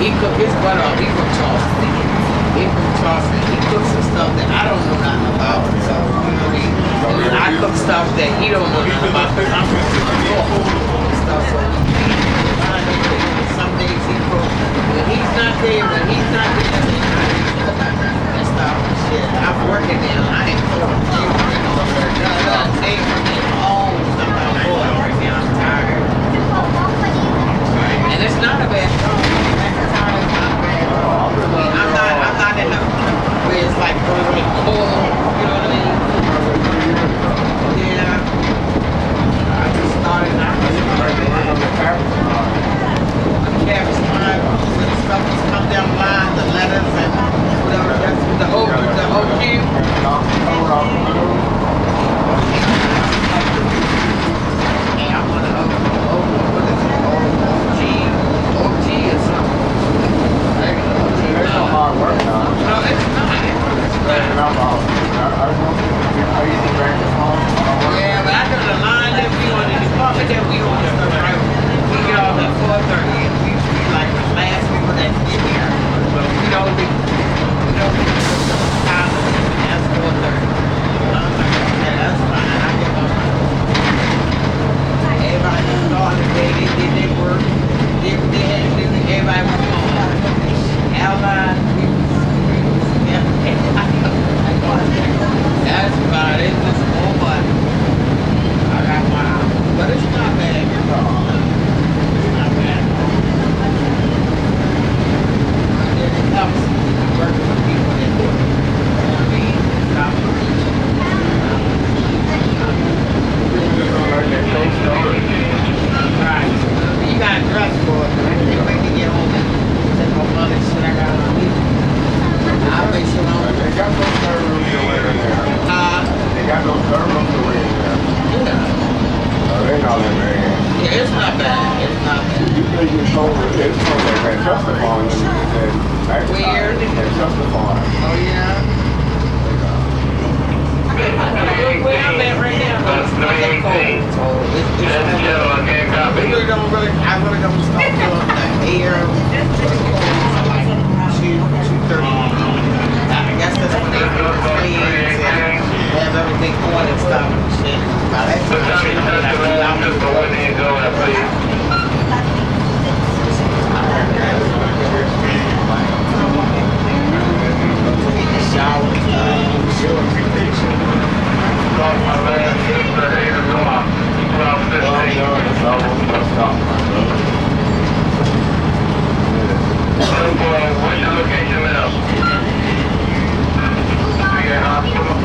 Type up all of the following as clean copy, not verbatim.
He cook his butt off. He from Charleston. He from Charleston. He cooks some stuff that I don't know nothing about. So, you know what I mean? And then I cook stuff that he don't know nothing about. Because I'm from stuff. So, some days he cooks. When he's not there, then I cook and stuff and shit. I'm working now. I ain't cooking. They working all stuff I'm doing right now. I'm tired. And it's not a bad job. I'm not in the where it's like really cold, you know what I mean? Yeah. I just started not really working. Carries time, when the stuff just come down the line, the letters and whatever, that's the OQ. Hey, I want to what is it? OG or something. There's no hard work now. No, it's not. Yeah, but I know the line that we on, the department that we on is right. We get off at 4:30 and we like the last people that get here. But we don't be time that's 4:30. I'm like, okay, that's fine. I get my money. Everybody just started the day, they did their work. They had to do it. Everybody was on. Outline, yeah. That's about it. Just more money. I got mine. But it's not bad. It's not bad. And then it helps working with people that do it. You know what I mean? Right. You got to dress for it. They make you get home and take my money, shit I got on me. I'll make sure They got no third room to wear in there. They got no third room to wear in there. Yeah. They not in there. Yeah, it's not bad. It's not bad. You think you told her it's from that testifying and Weird. testifying. Oh, yeah. Where I'm at right now, it's not that cold. So I really don't start feeling the air. Like 2:30. I guess that's when they do the fans and have everything on and stuff and shit. By that time, I should have been like 3 hours. What's your location now? Hospital?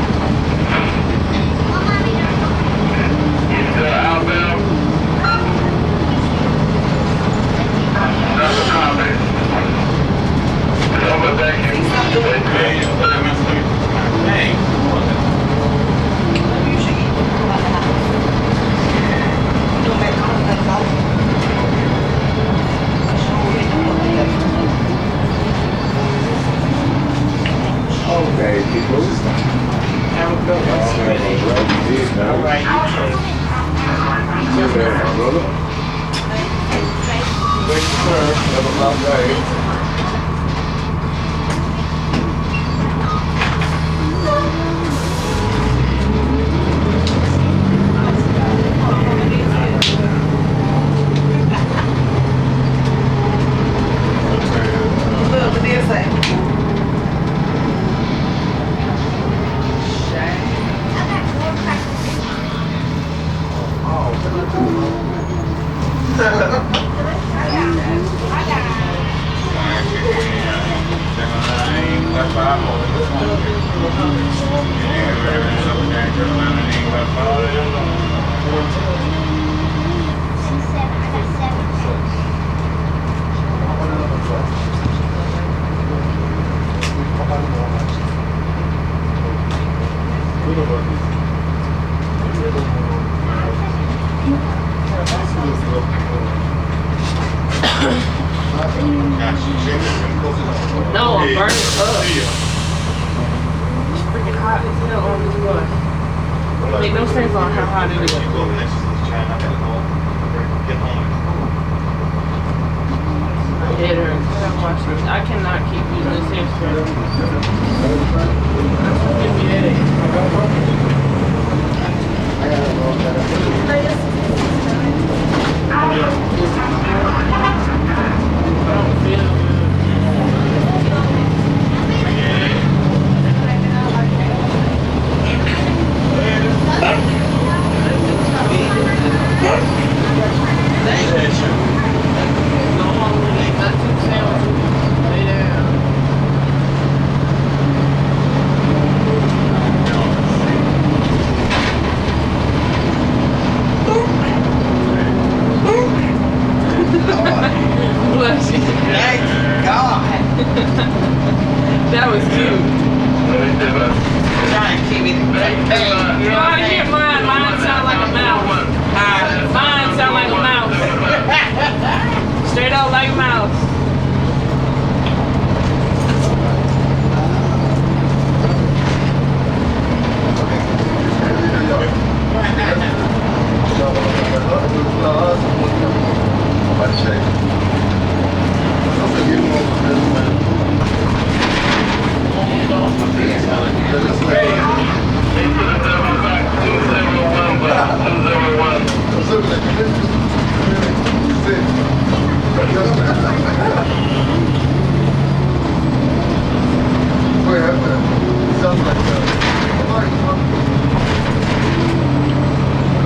Outbound? That's a copy. Over back Okay, people. Have a good one. All right. Brother. Thank you, sir. Have a lovely day. No, I'm burning up. It's freaking hot as hell on this bus. Make no sense on how hot it is. My head hurts. I cannot keep using this hairspray. Give me headache. I don't feel good. Go home and eat my 2 sandwiches. Lay down. Bless you. Thank God. That was cute. Trying to keep it. You ought to hear mine. Mine sound like a mouse. Mine sound like a mouse. Straight up like a mouse.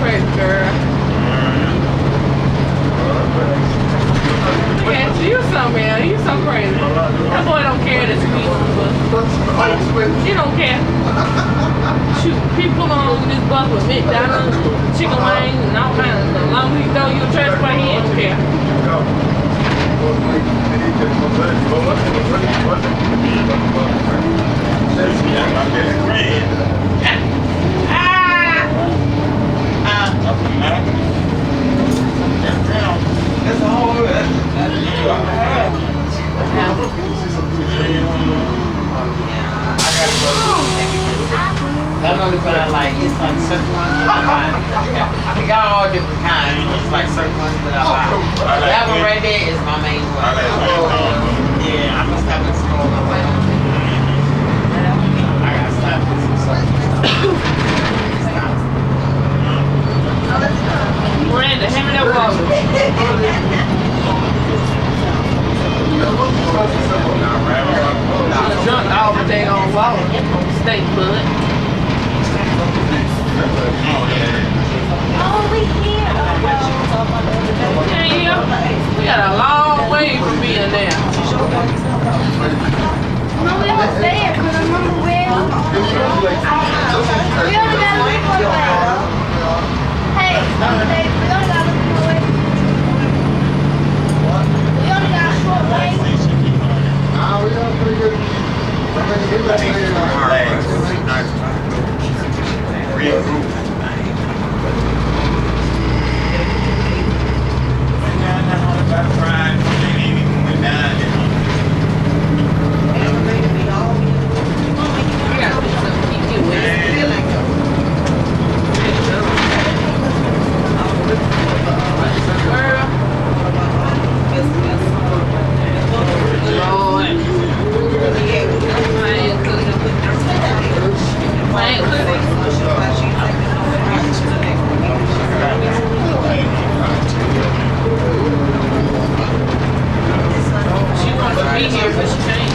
Crazy girl. Yeah, you something, man. You so crazy. That boy don't care that you eat on the bus. He don't care. Shoot, people on this bus with McDonald's, chicken wings, and all kinds of stuff. As long as he throw you a trash bag, he don't care. That's a whole. That's only what I like. It's like certain ones that I buy. I got all different kinds. It's like certain ones that I buy. That one right there is my main one. Yeah, I must have been scrolling my way. I gotta stop this and Miranda, hand me that water. Drunk all the day on water. Steak bud. Yeah, we got a long way from being there. No, we was there because I remember we only got a little bit away. Hey, we only got a little way. We only got a short way. We gotta do something to keep you with. Girl. Lord. I ain't She wants to be here, but she can't.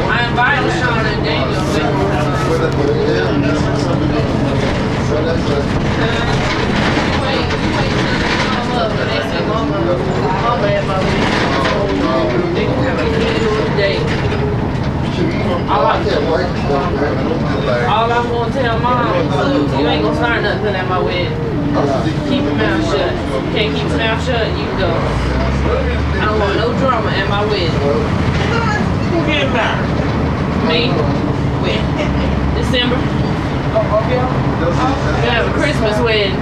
I invited Sean and Daniel. Wait till they come up, but they say Mama had my week. They can have a good day. All I'm gonna tell Mom is you ain't gonna start nothing at my wedding. Keep your mouth shut. Can't keep your mouth shut, you can go. I don't want no drama at my wedding. Who getting married? Me? When? December? We have a Christmas wedding.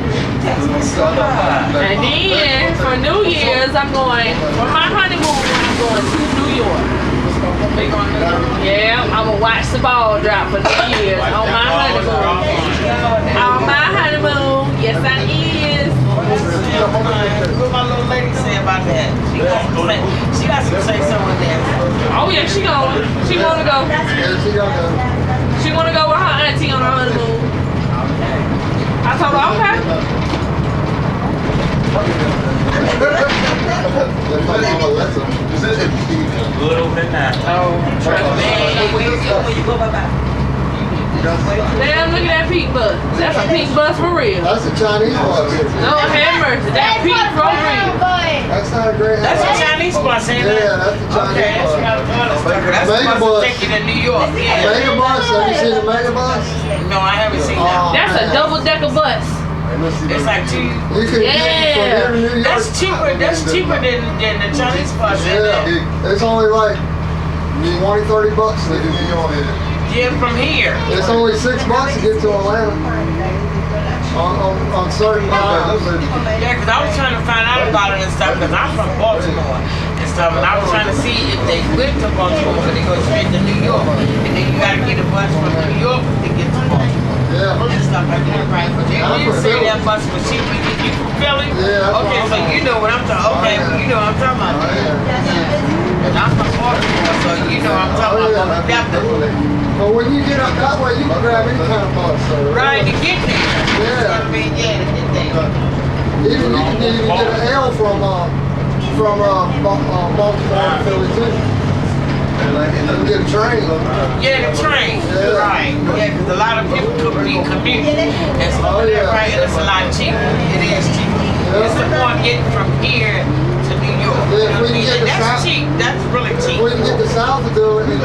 And then for New Year's I'm going, for my honeymoon I'm going to New York. Yeah, I'm gonna watch the ball drop for New Year's on my honeymoon. On my honeymoon, yes I is. What my little lady say about that? She got to say something there. Oh yeah, she going. She wanna go. Yeah, she got that. She wanna go with her auntie on her honeymoon. I told her, okay. Good over there now. Oh, trust me. Damn, look at that pink bus. That's a pink bus for real. That's a Chinese bus. Lord have mercy. That pink for real. That's not a great That's a Chinese bus, ain't it? Yeah, that's the Chinese Okay, that's bus. that's the Mega bus bus. to take you to New York. Yeah. Mega bus, have you seen the mega bus? No, I haven't seen that. That's a double-decker bus. It's like two. You can get it from here to New York. That's cheaper. That's cheaper than the Chinese bus, isn't it? Yeah, it's only like 20, 30 bucks to get to New York. Yeah, from here. It's only $6 to get to Atlanta. On certain times. Yeah, because I was trying to find out about it and stuff, because I'm from Baltimore and stuff, and I was trying to see if they went to Baltimore, but they go straight to New York. And then you got to get a bus from New York to get to Baltimore. Yeah. And stuff like that, right? But they I'm did from say Philly. that bus was cheap. You from Philly? Yeah, Okay, so you know what I'm talking. Okay, yeah. you know what I'm talking about. And I'm from Baltimore, so you know what I'm talking about. But we got the But when you get up that way, you can grab any kind of bus. So ride to get there. You know what I mean? Yeah, to get there. Even you can get an L from Baltimore to Philly too. You can get a train. Yeah, the train. Yeah. Right. Yeah, because a lot of people could be commuting and stuff like that, right? And it's a lot cheaper. It is cheaper. It's the point getting from here to New York. Yeah, if we can get the That's South- cheap. That's really cheap. We can get the South to do it, and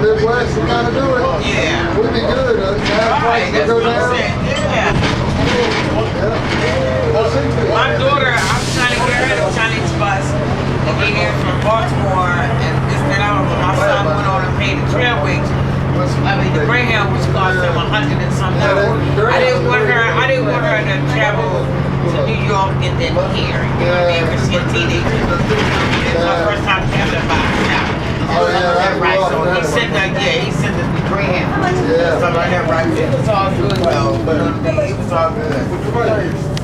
Midwest to kind of do it. Yeah. We'd be good. Have Right, prices that's go what I'm down. saying. Yeah. Yeah. My daughter, I'm trying to get her the Chinese bus and get here from Baltimore and this and that. But my son went on and paid the Trailways. I mean, the Greyhound was costing him $100 and something. I didn't want her to travel to New York and then here. You know what I mean? Because she's a teenager. It's my first time traveling by herself. Oh, yeah, that's right. So rough, he said that, he said that the Greyhound. Yeah. Something like that, right? It was all good though. It was all good.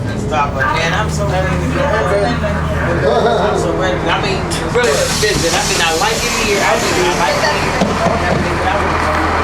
And stuff, but man, I'm so ready to go home. I'm so ready. I mean, really to visit. I mean, I like it here. I like it here.